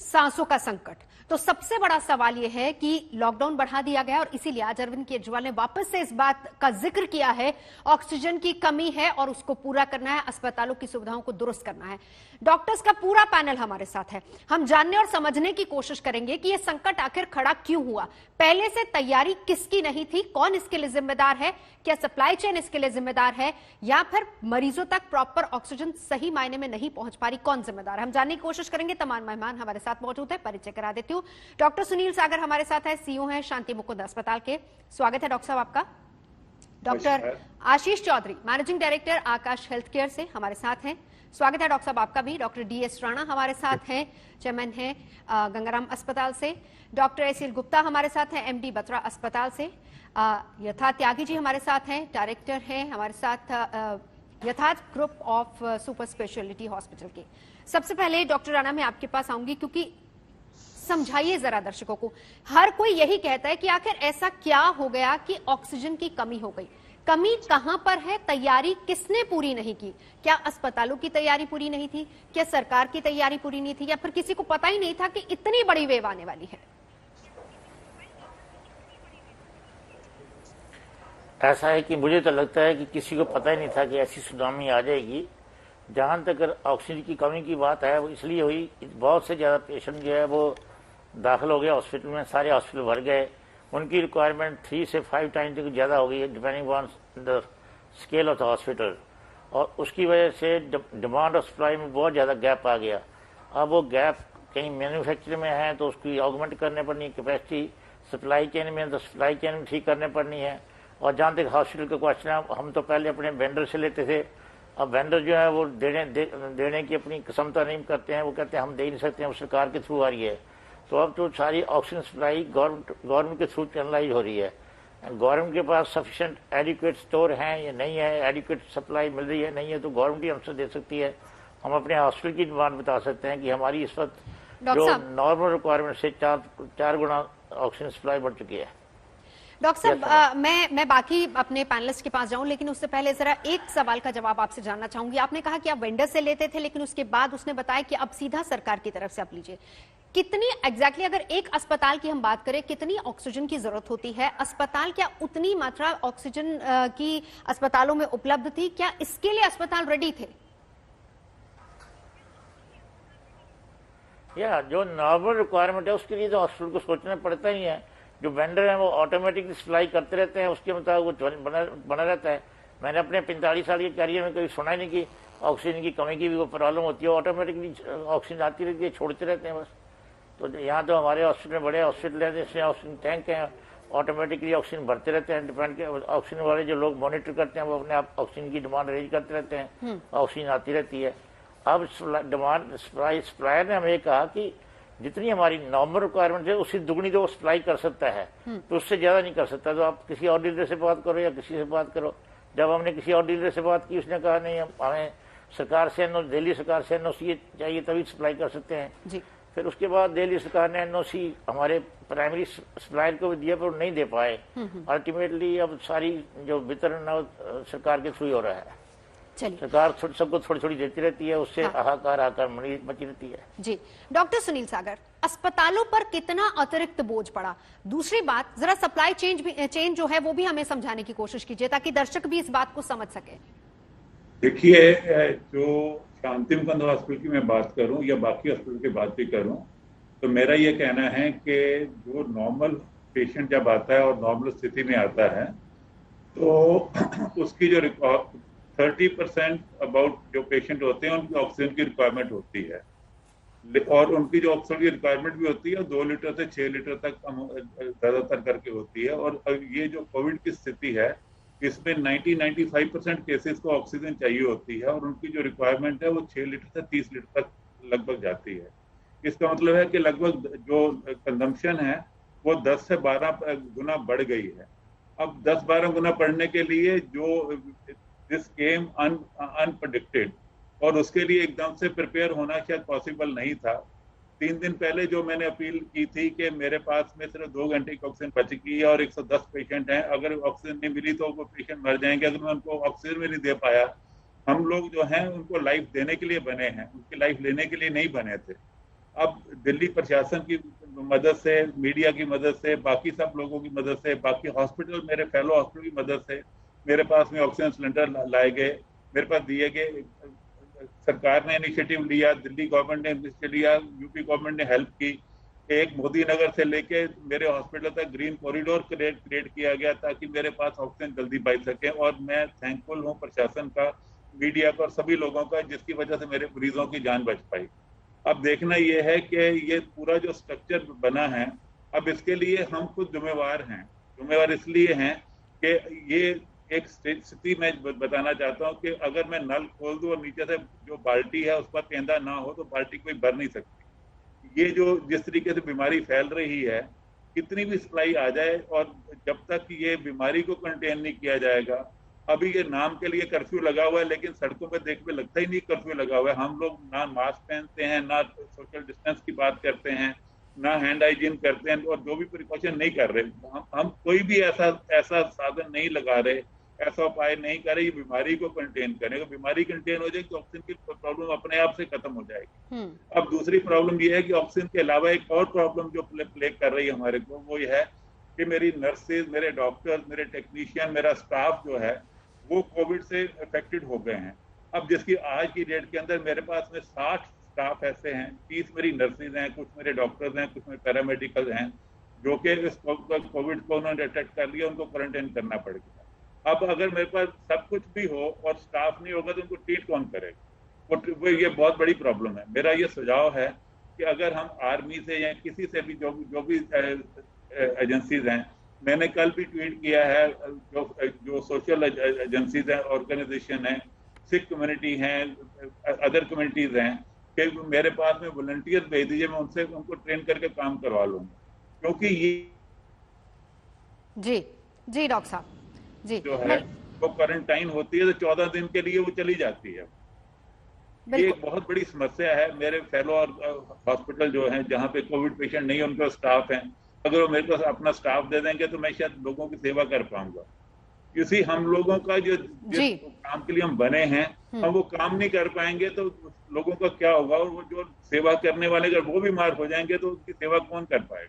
सांसों का संकट। तो सबसे बड़ा सवाल यह है कि लॉकडाउन बढ़ा दिया गया और इसीलिए आज अरविंद केजरीवाल ने वापस से इस बात का जिक्र किया है, ऑक्सीजन की कमी है और उसको पूरा करना है, अस्पतालों की सुविधाओं को दुरुस्त करना है। डॉक्टर्स का पूरा पैनल हमारे साथ है। हम जानने और समझने की कोशिश करेंगे कि यह संकट आखिर खड़ा क्यों हुआ, पहले से तैयारी किसकी नहीं थी, कौन इसके लिए जिम्मेदार है, क्या सप्लाई चेन इसके लिए जिम्मेदार है, या फिर मरीजों तक प्रॉपर ऑक्सीजन सही मायने में नहीं पहुंच पा रही, कौन जिम्मेदार है। हम जानने की कोशिश करेंगे। तमाम मेहमान हमारे साथ मौजूद है, परिचय करा देती हूँ। डॉक्टर सुनील सागर हमारे साथ है, सीईओ हैं शांति मुकुंद अस्पताल के। स्वागत है डॉक्टर साहब आपका। Doctor Ashish Chaudhary, managing director आकाश हेल्थ केयर से हमारे साथ हैं। स्वागत है डॉक्टर साहब आपका भी। डॉक्टर डीएस राणा हमारे साथ हैं, चेयरमैन हैं गंगाराम अस्पताल से। डॉक्टर एस एल गुप्ता हमारे साथ हैं, एमडी बत्रा अस्पताल से। यथा त्यागी जी हमारे साथ हैं, डायरेक्टर हैं हमारे साथ यथार्थ group of super speciality hospital के। सबसे पहले डॉक्टर राणा मैं आपके पास आऊंगी, क्योंकि समझाइए जरा दर्शकों को। हर कोई यही कहता है कि आखिर ऐसा क्या हो गया कि ऑक्सीजन की कमी हो गई। कमी कहां पर है, तैयारी किसने पूरी नहीं की? क्या अस्पतालों की तैयारी पूरी नहीं थी, क्या सरकार की तैयारी पूरी नहीं थी, या फिर किसी को पता ही नहीं था कि इतनी बड़ी वेव आने वाली है? ऐसा है कि मुझे तो लगता है कि किसी को पता ही नहीं था कि ऐसी सुनामी आ जाएगी। जहां तक ऑक्सीजन की कमी की बात है, वो इसलिए हुई, बहुत से ज़्यादा पेशेंट जो है वो दाखिल हो गए हॉस्पिटल में, सारे हॉस्पिटल भर गए। उनकी रिक्वायरमेंट 3 से 5 टाइम तक ज़्यादा हो गई है, depending on the scale of the hospital. और उसकी वजह से डिमांड और सप्लाई में बहुत ज़्यादा गैप आ गया। अब वो गैप कहीं मैन्युफैक्चर में है तो उसकी ऑगमेंट करने पड़नी है कैपेसिटी, सप्लाई चेन में तो सप्लाई चेन में ठीक करने पड़नी है। और जहाँ तक हॉस्पिटल का क्वेश्चन है, हम तो पहले अपने वेंडर से लेते थे, अब वेंडर जो है वो देने की अपनी क्षमता नहीं करते हैं, वो कहते हैं हम दे नहीं सकते हैं, वो सरकार के थ्रू आ रही है। तो अब तो सारी ऑक्सीजन सप्लाई गवर्नमेंट के थ्रू चैनलाइज हो रही है। गवर्नमेंट के पास सफिशिएंट एडिक्वेट स्टोर हैं या नहीं है, एडिक्वेट सप्लाई मिल रही है नहीं है, तो गवर्नमेंट ही हमसे दे सकती है। हम अपने हॉस्पिटल की डिमांड बता सकते हैं कि हमारी इस वक्त जो नॉर्मल रिक्वायरमेंट से 4 गुना ऑक्सीजन सप्लाई बढ़ चुकी है। डॉक्टर साहब मैं बाकी अपने पैनलिस्ट के पास जाऊं, लेकिन उससे पहले जरा एक सवाल का जवाब आपसे जानना चाहूंगी। आपने कहा कि आप वेंडर से लेते थे, लेकिन उसके बाद उसने बताया कि अब सीधा सरकार की तरफ से आप लीजिए। कितनी एग्जैक्टली अगर एक अस्पताल की हम बात करें, कितनी ऑक्सीजन की जरूरत होती है? अस्पताल क्या उतनी मात्रा ऑक्सीजन की अस्पतालों में उपलब्ध थी? क्या इसके लिए अस्पताल रेडी थे? या जो नॉर्मल रिक्वायरमेंट है उसके लिए तो हॉस्पिटल को सोचना पड़ता ही है। जो वेंडर हैं वो ऑटोमेटिकली सप्लाई करते रहते हैं, उसके मुताबिक वो बना रहता है। मैंने अपने 45 साल के करियर में कभी सुना ही नहीं कि ऑक्सीजन की कमी की भी वो प्रॉब्लम होती है। ऑटोमेटिकली ऑक्सीजन आती रहती है, छोड़ते रहते हैं बस। तो यहाँ तो हमारे हॉस्पिटल में बड़े हॉस्पिटल हैं जिसमें ऑक्सीजन टैंक हैं, ऑटोमेटिकली ऑक्सीजन भरते रहते हैं। डिपेंड के ऑक्सीजन वाले जो लोग मॉनिटर करते हैं वो अपने आप ऑक्सीजन की डिमांड रेज करते रहते हैं, ऑक्सीजन आती रहती है। अब डिमांड सप्लायर ने हमें कहा कि जितनी हमारी नॉर्मल रिक्वायरमेंट है उससे दुगनी तो वो सप्लाई कर सकता है, तो उससे ज्यादा नहीं कर सकता। तो आप किसी और डीलर से बात करो या किसी से बात करो। जब हमने किसी और डीलर से बात की, उसने कहा नहीं, हमें सरकार से दिल्ली सरकार से एनओसी चाहिए तभी सप्लाई कर सकते हैं जी। फिर उसके बाद दिल्ली सरकार ने एनओसी हमारे प्राइमरी सप्लायर को भी दिया, पर नहीं दे पाए। अल्टीमेटली अब सारी जो वितरण सरकार के थ्रू हो रहा है। सरकार सबको थोड़ी थोड़ी देती रहती है, उससे हाहाकार आकर मची रहती है जी। डॉक्टर सुनील सागर, अस्पतालों पर कितना अतिरिक्त बोझ पड़ा? दूसरी बात, जरा सप्लाई चेन जो है वो भी हमें समझाने की कोशिश कीजिए ताकि दर्शक भी इस बात को समझ सके। देखिए, जो शांति मुकुंद हॉस्पिटल की मैं बात करूं या बाकी हॉस्पिटल की बात भी करूं, तो मेरा ये कहना है कि जो नॉर्मल पेशेंट जब आता है और नॉर्मल स्थिति में आता है तो उसकी जो 30% अबाउट जो पेशेंट होते हैं उनकी ऑक्सीजन की रिक्वायरमेंट होती है। और उनकी जो ऑक्सीजन की रिक्वायरमेंट भी होती है 2 लीटर से 6 लीटर तक ज्यादातर करके होती है। और ये जो कोविड की स्थिति है, इसमें 90-95% केसेस को ऑक्सीजन चाहिए होती है और उनकी जो रिक्वायरमेंट है वो 6 लीटर से 30 लीटर तक लगभग जाती है। इसका मतलब है कि लगभग जो कंजम्पशन है वो 10 से 12 गुना बढ़ गई है। अब 10-12 गुना बढ़ने के लिए जो दिस केम अनप्रेडिक्टेड, और उसके लिए एकदम से प्रिपेयर होना शायद पॉसिबल नहीं था। 3 दिन पहले जो मैंने अपील की थी कि मेरे पास में सिर्फ 2 घंटे की ऑक्सीजन बच गई है और 110 पेशेंट हैं, अगर ऑक्सीजन नहीं मिली तो वो पेशेंट मर जाएंगे। अगर मैं उनको ऑक्सीजन भी नहीं दे पाया, हम लोग जो हैं उनको लाइफ देने के लिए बने हैं, उनकी लाइफ लेने के लिए नहीं बने थे। अब दिल्ली प्रशासन की मदद से, मीडिया की मदद से, बाकी सब लोगों की मदद से, बाकी हॉस्पिटल, मेरे फेलो हॉस्पिटल की मदद से मेरे पास में ऑक्सीजन सिलेंडर लाए गए, मेरे पास दिए गए। सरकार ने इनिशिएटिव लिया, दिल्ली गवर्नमेंट ने इनिशिएटिव लिया, यूपी गवर्नमेंट ने हेल्प की। एक मोदी नगर से लेके मेरे हॉस्पिटल तक ग्रीन कॉरिडोर क्रिएट किया गया ताकि मेरे पास ऑक्सीजन जल्दी पहुंच सके। और मैं थैंकफुल हूँ प्रशासन का, मीडिया का और सभी लोगों का, जिसकी वजह से मेरे मरीजों की जान बच पाई। अब देखना यह है कि ये पूरा जो स्ट्रक्चर बना है, अब इसके लिए हम खुद जिम्मेवार हैं। जिम्मेवार इसलिए हैं कि ये एक स्थिति मैं बताना चाहता हूँ कि अगर मैं नल खोल दूं और नीचे से जो बाल्टी है उस पर केंदा ना हो तो बाल्टी कोई भर नहीं सकती। ये जो जिस तरीके से बीमारी फैल रही है, कितनी भी सप्लाई आ जाए और जब तक ये बीमारी को कंटेन नहीं किया जाएगा, अभी ये नाम के लिए कर्फ्यू लगा हुआ है लेकिन सड़कों पर देख पे लगता ही नहीं कर्फ्यू लगा हुआ है। हम लोग ना मास्क पहनते हैं, ना सोशल डिस्टेंस की बात करते हैं, ना हैंड हाइजीन करते हैं और जो भी प्रिकॉशन नहीं कर रहे। हम कोई भी ऐसा साधन नहीं लगा रहे, ऐसा उपाय नहीं करे ये बीमारी को कंटेन करे। अगर बीमारी कंटेन हो जाएगी तो ऑक्सीजन की प्रॉब्लम अपने आप से खत्म हो जाएगी। अब दूसरी प्रॉब्लम ये है कि ऑक्सीजन के अलावा एक और प्रॉब्लम जो प्ले कर रही है हमारे को, वो ये है कि मेरी नर्सेज, मेरे डॉक्टर्स, मेरे टेक्नीशियन, मेरा स्टाफ जो है वो कोविड से अफेक्टेड हो गए हैं। अब जिसकी आज की डेट के अंदर मेरे पास में 60 स्टाफ ऐसे हैं, 30 मेरी नर्सेज हैं, कुछ मेरे डॉक्टर्स हैं, कुछ मेरे पैरामेडिकल हैं, जो कि इस कोविड को उन्होंने डिटेक्ट कर लिया, उनको क्वारंटाइन करना पड़ गया। अब अगर मेरे पास सब कुछ भी हो और स्टाफ नहीं होगा तो उनको ट्रीट कौन करेगा? वो ये बहुत बड़ी प्रॉब्लम है। मेरा ये सुझाव है कि अगर हम आर्मी से या किसी से भी जो भी एजेंसीज हैं, मैंने कल भी ट्वीट किया है, जो सोशल एजेंसीज हैं, ऑर्गेनाइजेशन हैं, सिख कम्युनिटी हैं, अदर कम्युनिटीज हैं, कि मेरे पास में वॉलंटियर भेज दीजिए, मैं उनसे उनको ट्रेन करके काम करवा लूंगा। क्योंकि ये जी डॉक्टर साहब जी जो है वो क्वारंटाइन होती है तो 14 दिन के लिए वो चली जाती है। ये एक बहुत बड़ी समस्या है। मेरे फेलो और हॉस्पिटल जो हैं जहाँ पे कोविड पेशेंट नहीं है उनका स्टाफ है, अगर वो मेरे को अपना स्टाफ दे देंगे तो मैं शायद लोगों की सेवा कर पाऊंगा। इसी हम लोगों का जो जिस काम के लिए हम बने हैं, हम वो काम नहीं कर पाएंगे तो लोगों का क्या होगा? और वो जो सेवा करने वाले अगर वो बीमार हो जाएंगे तो उसकी सेवा कौन कर पाएगा?